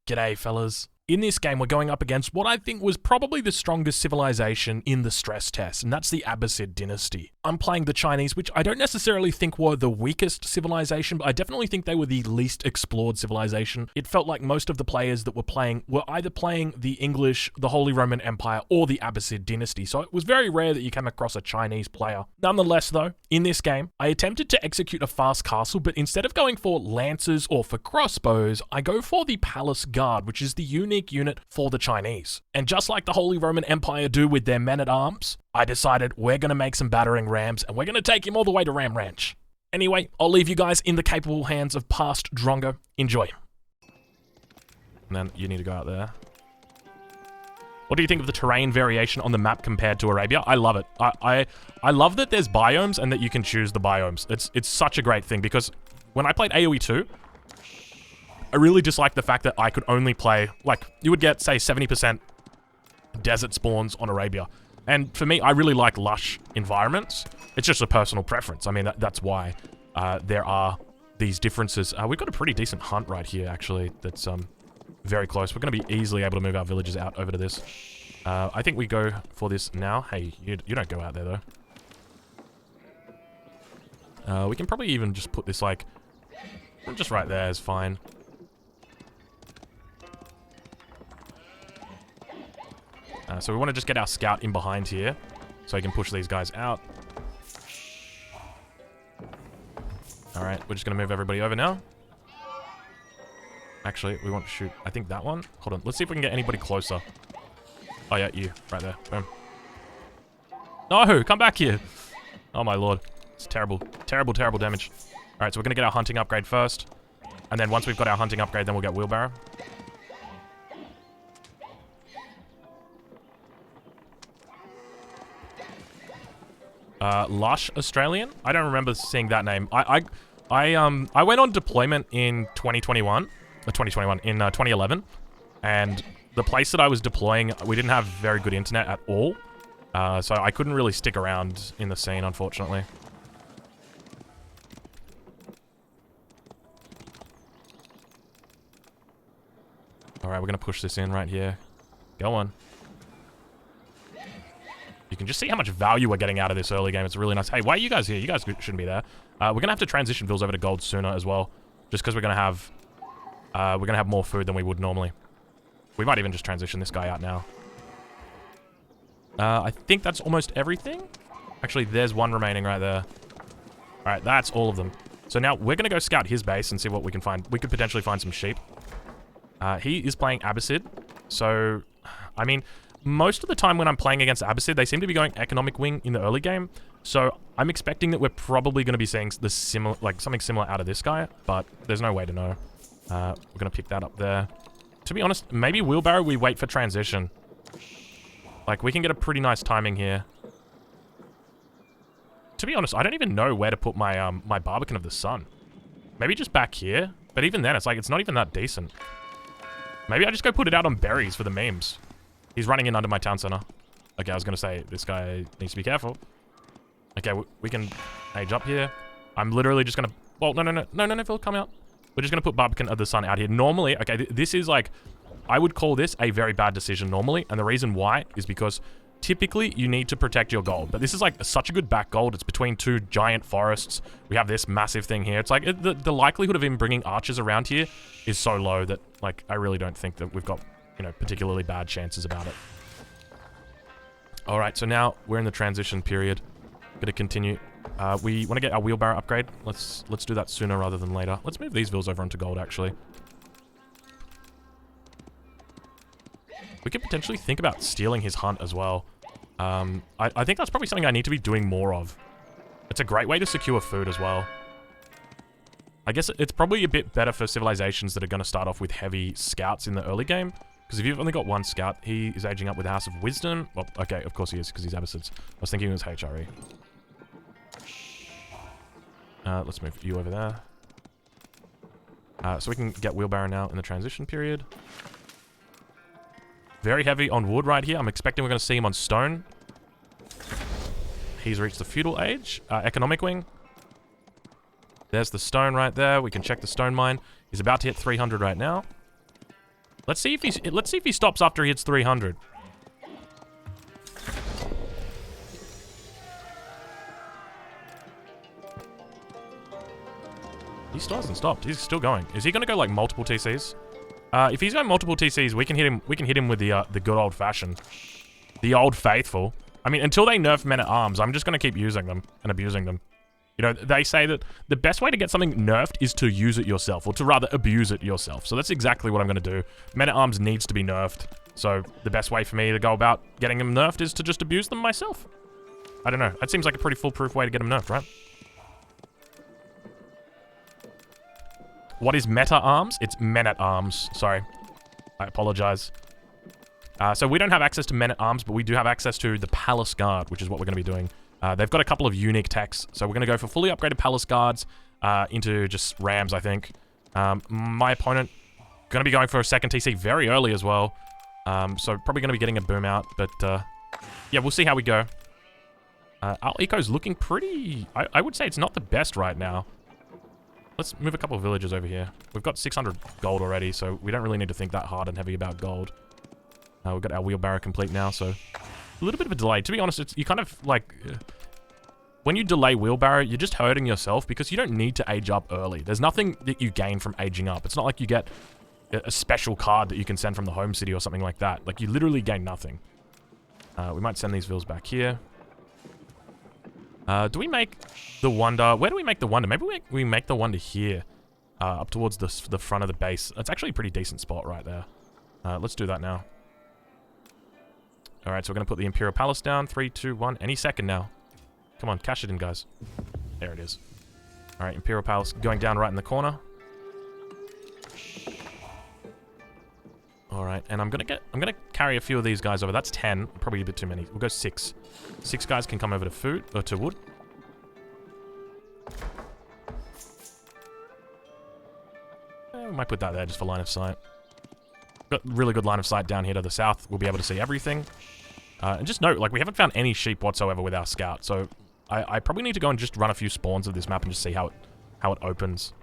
G'day, fellas. In this game, we're going up against what I think was probably the strongest civilization in the stress test, and that's the Abbasid dynasty. I'm playing the Chinese, which I don't necessarily think were the weakest civilization, but I definitely think they were the least explored civilization. It felt like most of the players that were playing were either playing the English, the Holy Roman Empire, or the Abbasid dynasty, so it was very rare that you came across a Chinese player. Nonetheless, though, in this game, I attempted to execute a fast castle, but instead of going for lancers or for crossbows, I go for the Palace Guard, which is the unique unit for the Chinese. And just like the Holy Roman Empire do with their men-at-arms, I decided we're going to make some battering rams and we're going to take him all the way to Ram Ranch. Anyway, I'll leave you guys in the capable hands of past Drongo. Enjoy. And then you need to go out there. What do you think of the terrain variation on the map compared to Arabia? I love it. I love that there's biomes and that you can choose the biomes. It's such a great thing because when I played AoE4, I really dislike the fact that I could only play, like, you would get, say, 70% desert spawns on Arabia. And for me, I really like lush environments. It's just a personal preference. I mean, that's why there are these differences. We've got a pretty decent hunt right here, actually, that's very close. We're going to be easily able to move our villagers out over to this. I think we go for this now. Hey, you don't go out there, though. We can probably even just put this, like, just right there is fine. So we want to just get our scout in behind here so he can push these guys out. Alright, we're just going to move everybody over now. Actually, we want to shoot, I think that one. Hold on, let's see if we can get anybody closer. Oh yeah, you, right there. Boom. No, come back here. Oh my lord. It's terrible. Terrible, terrible damage. Alright, so we're going to get our hunting upgrade first. And then once we've got our hunting upgrade, then we'll get wheelbarrow. Lush Australian? I don't remember seeing that name. I went on deployment in 2021, in 2011, and the place that I was deploying, we didn't have very good internet at all, so I couldn't really stick around in the scene, unfortunately. Alright, we're gonna push this in right here. Go on. You can just see how much value we're getting out of this early game. It's really nice. Hey, why are you guys here? You guys shouldn't be there. We're going to have to transition vills over to gold sooner as well. Just because we're going to have more food than we would normally. We might even just transition this guy out now. I think that's almost everything. Actually, there's one remaining right there. Alright, that's all of them. So now we're going to go scout his base and see what we can find. We could potentially find some sheep. He is playing Abbasid. So, I mean, most of the time when I'm playing against Abbasid, they seem to be going economic wing in the early game. So I'm expecting that we're probably going to be seeing the something similar out of this guy, but there's no way to know. We're going to pick that up there. To be honest, maybe wheelbarrow, we wait for transition. Like, we can get a pretty nice timing here. To be honest, I don't even know where to put my my Barbican of the Sun. Maybe just back here, but even then, it's like, it's not even that decent. Maybe I just go put it out on berries for the memes. He's running in under my town center. Okay, I was going to say, this guy needs to be careful. Okay, we can age up here. I'm literally just going to... Well, no, Phil, come out. We're just going to put Barbican of the Sun out here. Normally, okay, this is like... I would call this a very bad decision normally, and the reason why is because typically you need to protect your gold. But this is like such a good back gold. It's between two giant forests. We have this massive thing here. It's like the likelihood of him bringing archers around here is so low that, like, I really don't think that we've got... you know, particularly bad chances about it. Alright, so now we're in the transition period. Gonna continue. We want to get our wheelbarrow upgrade. Let's do that sooner rather than later. Let's move these vills over onto gold, actually. We could potentially think about stealing his hunt as well. I think that's probably something I need to be doing more of. It's a great way to secure food as well. I guess it's probably a bit better for civilizations that are going to start off with heavy scouts in the early game. Because if you've only got one scout, he is aging up with the House of Wisdom. Well, okay, of course he is, because he's Abbasids. I was thinking it was HRE. Let's move you over there. So we can get wheelbarrow now in the transition period. Very heavy on wood right here. I'm expecting we're going to see him on stone. He's reached the feudal age. Economic wing. There's the stone right there. We can check the stone mine. He's about to hit 300 right now. Let's see if he stops after he hits 300. He still hasn't stopped. He's still going. Is he going to go like multiple TCs? If he's going multiple TCs, we can hit him. We can hit him with the good old fashioned, the old faithful. I mean, until they nerf men at arms, I'm just going to keep using them and abusing them. You know, they say that the best way to get something nerfed is to use it yourself, or to rather abuse it yourself. So that's exactly what I'm going to do. Men at arms needs to be nerfed. So the best way for me to go about getting them nerfed is to just abuse them myself. I don't know. That seems like a pretty foolproof way to get them nerfed, right? What is meta arms? It's men at arms. Sorry. I apologize. So we don't have access to men at arms, but we do have access to the Palace Guard, which is what we're going to be doing. They've got a couple of unique techs, so we're going to go for fully upgraded Palace Guards into just Rams, I think. My opponent going to be going for a second TC very early as well. So probably going to be getting a boom out, but yeah, we'll see how we go. Our eco's looking pretty... I would say it's not the best right now. Let's move a couple of villages over here. We've got 600 gold already, so we don't really need to think that hard and heavy about gold. We've got our wheelbarrow complete now, so a little bit of a delay. To be honest, it's you kind of like... when you delay wheelbarrow, you're just hurting yourself because you don't need to age up early. There's nothing that you gain from aging up. It's not like you get a special card that you can send from the home city or something like that. Like, you literally gain nothing. We might send these vills back here. Do we make the wonder? Where do we make the wonder? Maybe we make the wonder here, up towards the front of the base. It's actually a pretty decent spot right there. Let's do that now. All right, so we're gonna put the Imperial Palace down. 3, 2, 1. Any second now. Come on, cash it in, guys. There it is. All right, Imperial Palace going down right in the corner. All right, and I'm gonna carry a few of these guys over. That's 10, probably a bit too many. We'll go 6. 6 guys can come over to food or to wood. We might put that there just for line of sight. Got really good line of sight down here to the south. We'll be able to see everything. And just note, like, we haven't found any sheep whatsoever with our scout, so I probably need to go and just run a few spawns of this map and just see how it opens.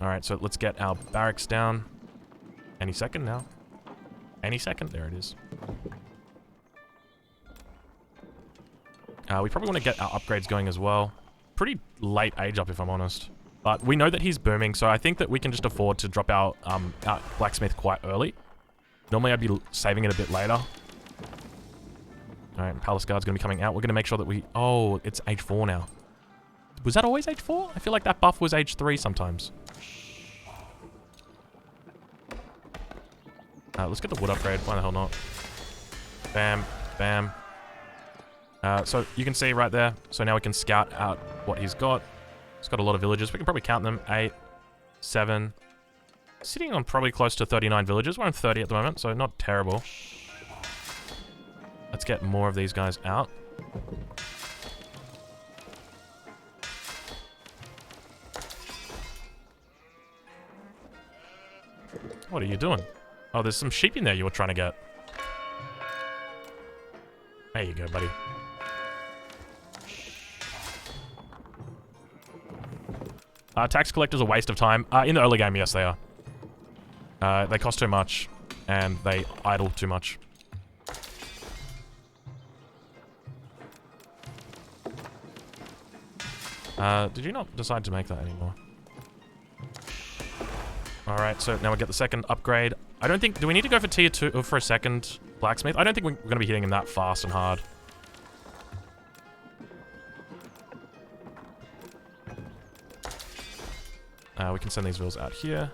All right, so let's get our barracks down. Any second now. Any second. There it is. We probably want to get our upgrades going as well. Pretty late age up, if I'm honest. But we know that he's booming, so I think that we can just afford to drop our blacksmith quite early. Normally, I'd be saving it a bit later. All right, Palace Guard's going to be coming out. We're going to make sure that we... Oh, it's age 4 now. Was that always age 4? I feel like that buff was age 3 sometimes. Let's get the wood upgrade. Why the hell not? Bam. Bam. So you can see right there. So now we can scout out what he's got. He's got a lot of villages. We can probably count them. 8, 7. Sitting on probably close to 39 villages. We're on 30 at the moment, so not terrible. Let's get more of these guys out. What are you doing? Oh, there's some sheep in there you were trying to get. There you go, buddy. Tax collectors are a waste of time. In the early game, yes, they are. They cost too much, and they idle too much. Did you not decide to make that anymore? Alright, so now we get the second upgrade. I don't think... Do we need to go for tier 2 or for a second blacksmith? I don't think we're going to be hitting him that fast and hard. We can send these vills out here.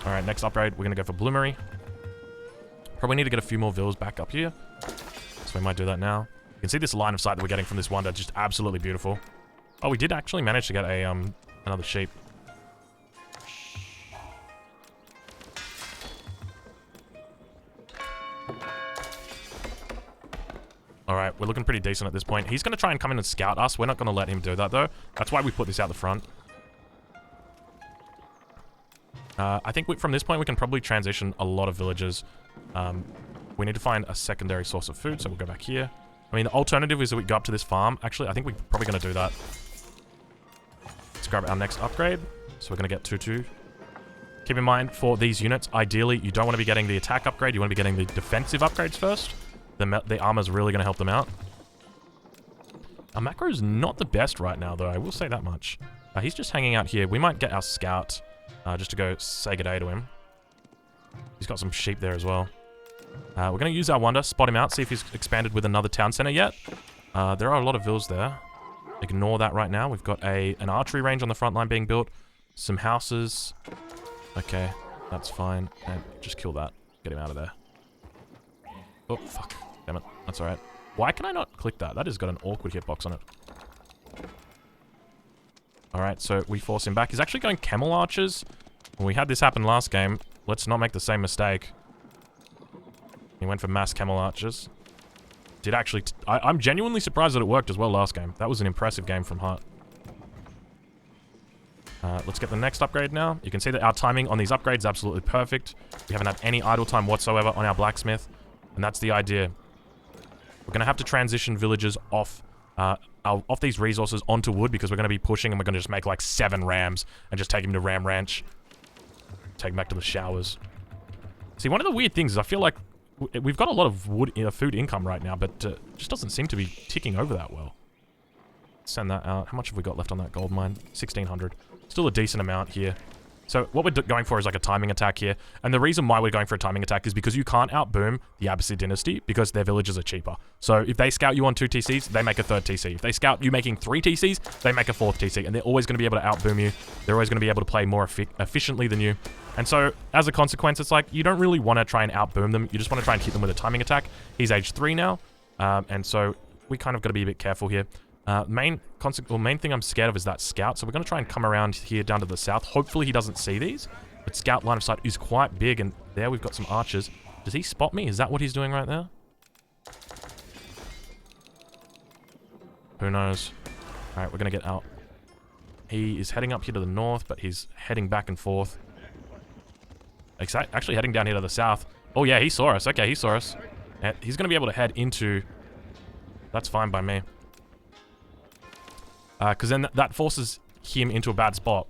Alright, next upgrade, we're going to go for Bloomery. Probably need to get a few more vills back up here. So we might do that now. You can see this line of sight that we're getting from this wonder, just absolutely beautiful. Oh, we did actually manage to get a another sheep. Alright, we're looking pretty decent at this point. He's going to try and come in and scout us. We're not going to let him do that, though. That's why we put this out the front. I think from this point, we can probably transition a lot of villages We need to find a secondary source of food, so we'll go back here. I mean, the alternative is that we go up to this farm. Actually, I think we're probably going to do that. Let's grab our next upgrade. So we're going to get 2-2. Keep in mind, for these units, ideally, you don't want to be getting the attack upgrade. You want to be getting the defensive upgrades first. The armor's really going to help them out. Our macro's not the best right now, though. I will say that much. He's just hanging out here. We might get our scout just to go say good day to him. He's got some sheep there as well. We're going to use our wonder, spot him out, see if he's expanded with another town center yet. There are a lot of vills there. Ignore that right now. We've got an archery range on the front line being built. Some houses. Okay, that's fine. And just kill that. Get him out of there. Oh, fuck. Damn it. That's alright. Why can I not click that? That has got an awkward hitbox on it. Alright, so we force him back. He's actually going camel archers. When we had this happen last game, let's not make the same mistake. He went for mass camel archers. Did actually... I'm genuinely surprised that it worked as well last game. That was an impressive game from Hart. Let's get the next upgrade now. You can see that our timing on these upgrades is absolutely perfect. We haven't had any idle time whatsoever on our blacksmith. And that's the idea. We're going to have to transition villagers off these resources onto wood because we're going to be pushing and we're going to just make like 7 rams and just take him to Ram Ranch. Take him back to the showers. See, one of the weird things is I feel like we've got a lot of food income right now, but it just doesn't seem to be ticking over that well. Send that out. How much have we got left on that gold mine? 1,600. Still a decent amount here. So what we're going for is like a timing attack here. And the reason why we're going for a timing attack is because you can't outboom the Abbasid dynasty because their villages are cheaper. So if they scout you on 2 TCs, they make a 3rd TC. If they scout you making 3 TCs, they make a 4th TC. And they're always going to be able to outboom you. They're always going to be able to play more efficiently than you. And so as a consequence, it's like you don't really want to try and outboom them. You just want to try and hit them with a timing attack. He's age 3 now. And so we kind of got to be a bit careful here. Main thing I'm scared of is that scout. So we're going to try and come around here down to the south. Hopefully he doesn't see these. But scout line of sight is quite big. And there we've got some archers. Does he spot me? Is that what he's doing right there? Who knows? Alright, we're going to get out. He is heading up here to the north, but he's heading back and forth. Actually heading down here to the south. Oh yeah, he saw us. Okay, he saw us. And he's going to be able to head into... That's fine by me. Because then that forces him into a bad spot.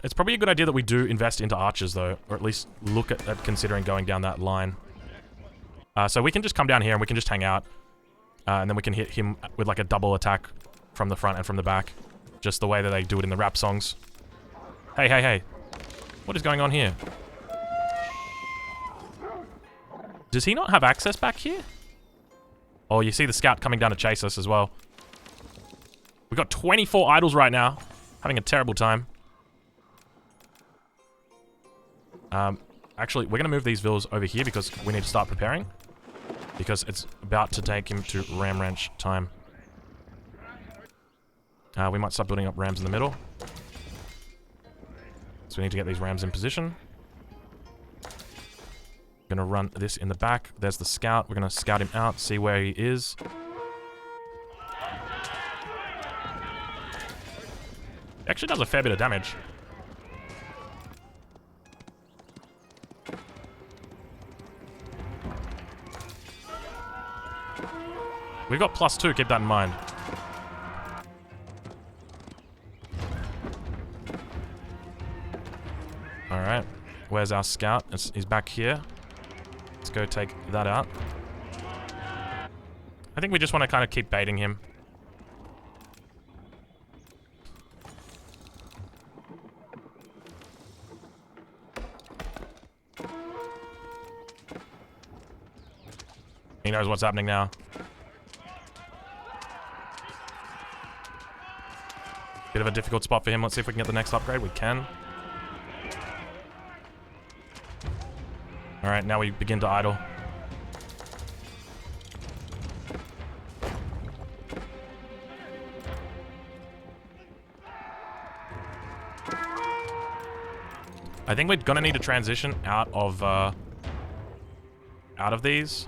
It's probably a good idea that we do invest into archers, though. Or at least look at considering going down that line. So we can just come down here and we can just hang out. And then we can hit him with like a double attack from the front and from the back. Just the way that they do it in the rap songs. Hey, hey, hey. What is going on here? Does he not have access back here? Oh, you see the scout coming down to chase us as well. We've got 24 idols right now. Having a terrible time. Actually, we're going to move these villas over here because we need to start preparing. Because it's about to take him to Ram Ranch time. We might start building up rams in the middle. So we need to get these rams in position. We're going to run this in the back. There's the scout. We're going to scout him out, see where he is. He actually does a fair bit of damage. We've got +2, keep that in mind. Alright. Where's our scout? He's back here. Let's go take that out. I think we just want to kind of keep baiting him. He knows what's happening now. Bit of a difficult spot for him. Let's see if we can get the next upgrade. We can. Alright, now we begin to idle. I think we're gonna need to transition out of these.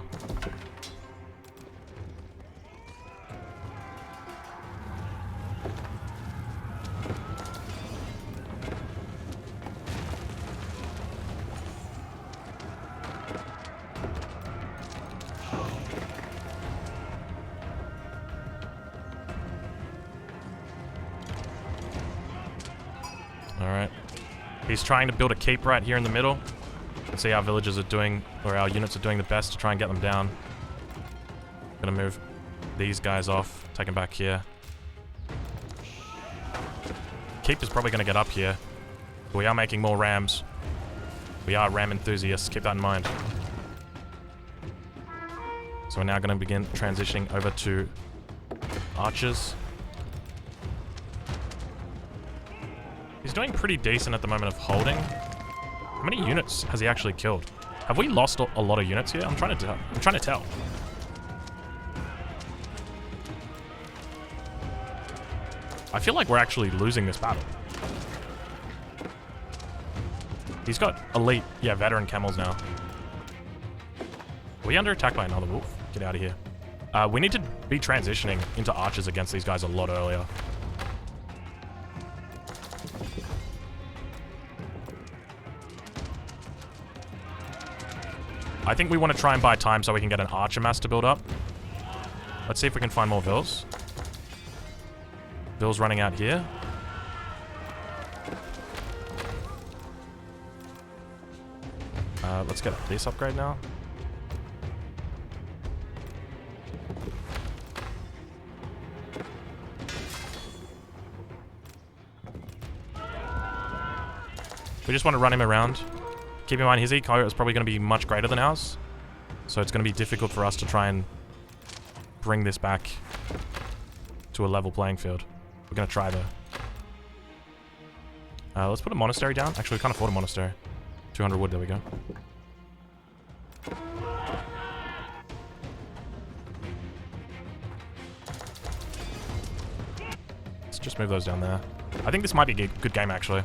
He's trying to build a keep right here in the middle. And see our villagers are doing, or our units are doing the best to try and get them down. Gonna move these guys off, take them back here. Keep is probably gonna get up here. We are making more rams. We are ram enthusiasts, keep that in mind. So we're now gonna begin transitioning over to archers. He's doing pretty decent at the moment of holding. How many units has he actually killed? Have we lost a lot of units here? I'm trying to tell. I feel like we're actually losing this battle. He's got elite, yeah, veteran camels now. Are we under attack by another wolf? Get out of here. We need to be transitioning into archers against these guys a lot earlier. I think we want to try and buy time so we can get an archer mass to build up. Let's see if we can find more vills. Vills running out here. Let's get this upgrade now. We just want to run him around. Keep in mind, his eco is probably going to be much greater than ours. So it's going to be difficult for us to try and bring this back to a level playing field. We're going to try, though. Let's put a monastery down. Actually, we can't afford a monastery. 200 wood, there we go. Let's just move those down there. I think this might be a good game, actually.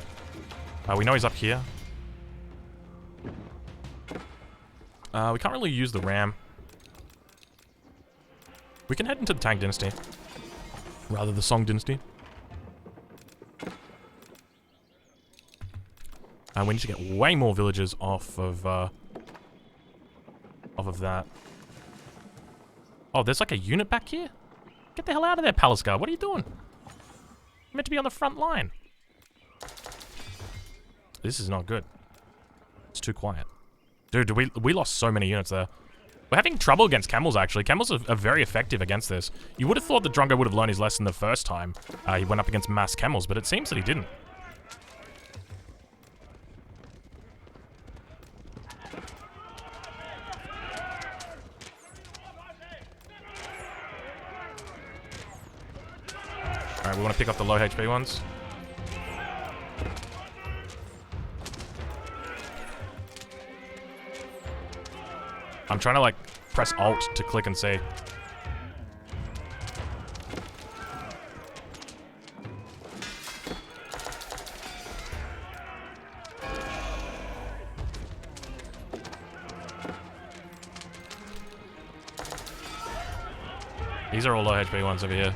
We know he's up here. We can't really use the ram. We can head into the Tang Dynasty. Rather, the Song Dynasty. We need to get way more villagers off of that. Oh, there's like a unit back here? Get the hell out of there, Palace Guard. What are you doing? You're meant to be on the front line. This is not good. It's too quiet. Dude, we lost so many units there. We're having trouble against camels, actually. Camels are very effective against this. You would have thought that Drongo would have learned his lesson the first time he went up against mass camels, but it seems that he didn't. Alright, we want to pick up the low HP ones. I'm trying to, like, press Alt to click and see. These are all low HP ones over here.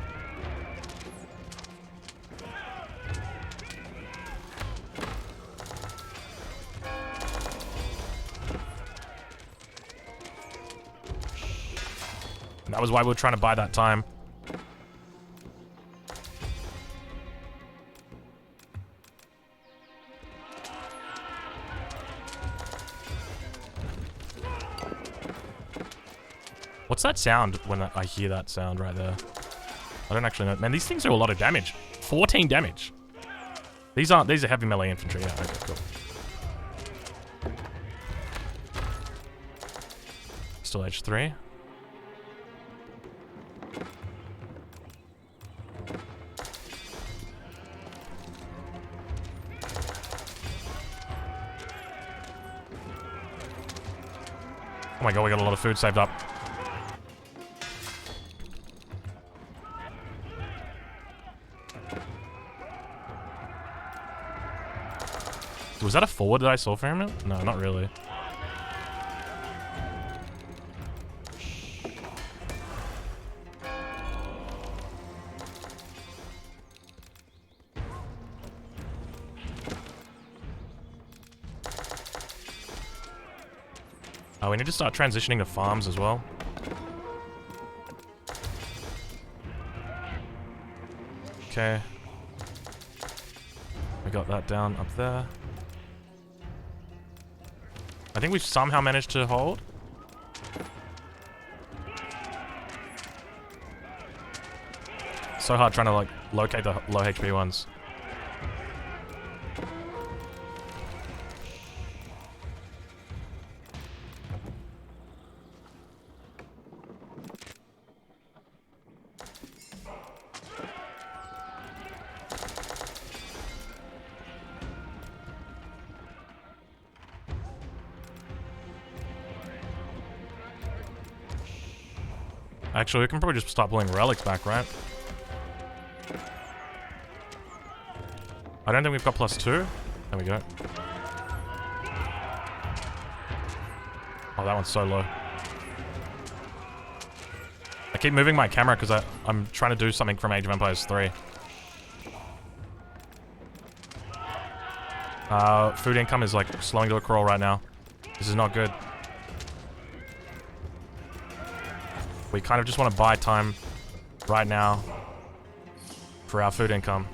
That was why we were trying to buy that time. What's that sound when I hear that sound right there? I don't actually know. Man, these things do a lot of damage. 14 damage. These are heavy melee infantry. Yeah, okay, cool. Still H3. Oh my god, we got a lot of food saved up. Was that a forward that I saw for him? No, not really. Oh, we need to start transitioning to farms as well. Okay. We got that down up there. think we've somehow managed to hold. So hard trying to, like, locate the low HP ones. Actually, we can probably just start pulling relics back, right? I don't think we've got +2. There we go. Oh, that one's so low. I keep moving my camera because I'm trying to do something from Age of Empires 3. Food income is like slowing to a crawl right now. This is not good. We kind of just want to buy time right now for our food income.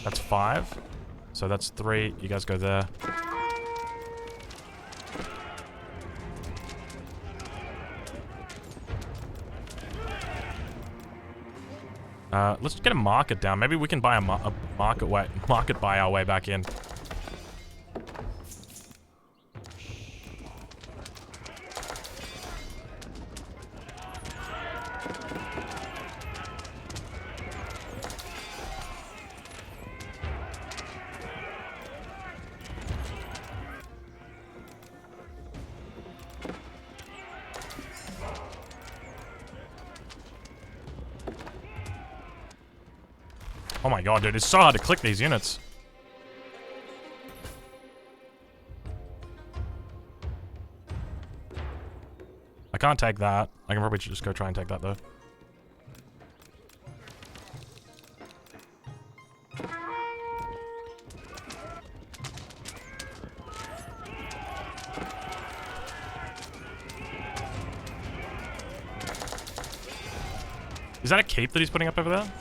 That's 5. So that's 3. You guys go there. Let's get a market down. Maybe we can buy a market buy our way back in. Oh my god, dude, it's so hard to click these units. I can't take that. I can probably just go try and take that, though. Is that a keep that he's putting up over there?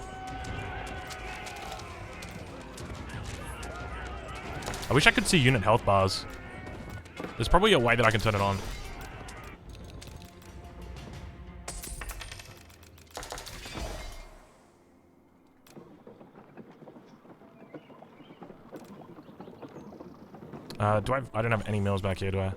I wish I could see unit health bars. There's probably a way that I can turn it on. I don't have any mills back here, do I?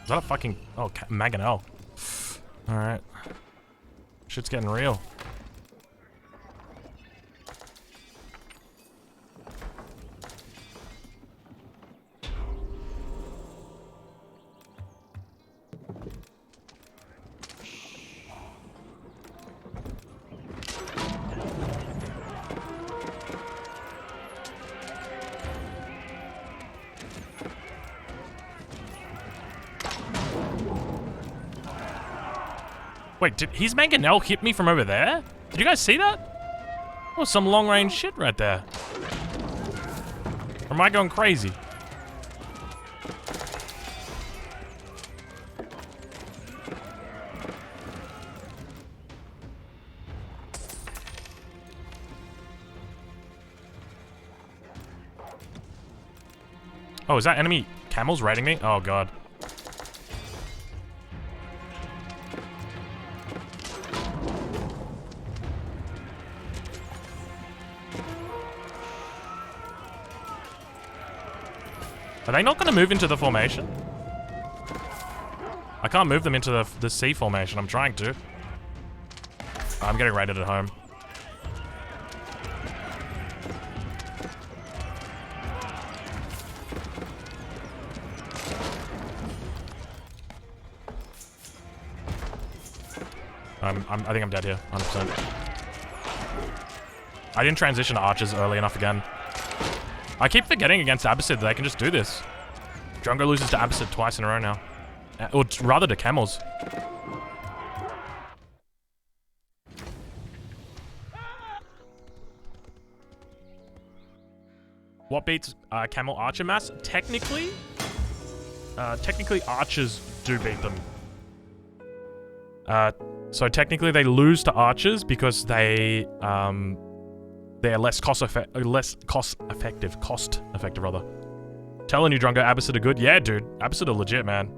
Is that a fucking... Oh, Mangonel. Alright. Shit's getting real. Wait, did his Mangonel hit me from over there? Did you guys see that? Oh, some long-range shit right there. Or am I going crazy? Oh, is that enemy camels raiding me? Oh, God. Are they not going to move into the formation? I can't move them into the C formation. I'm trying to. I'm getting raided at home. I think I'm dead here, 100%. I didn't transition to archers early enough again. I keep forgetting against Abbasid that I can just do this. Drongo loses to Abbasid twice in a row now. Or rather to camels. What beats camel archer mass? Technically archers do beat them. So technically they lose to archers because they're less cost effective rather. Telling you, Drungo, Abbasid are good. Yeah, dude, Abbasid are legit, man.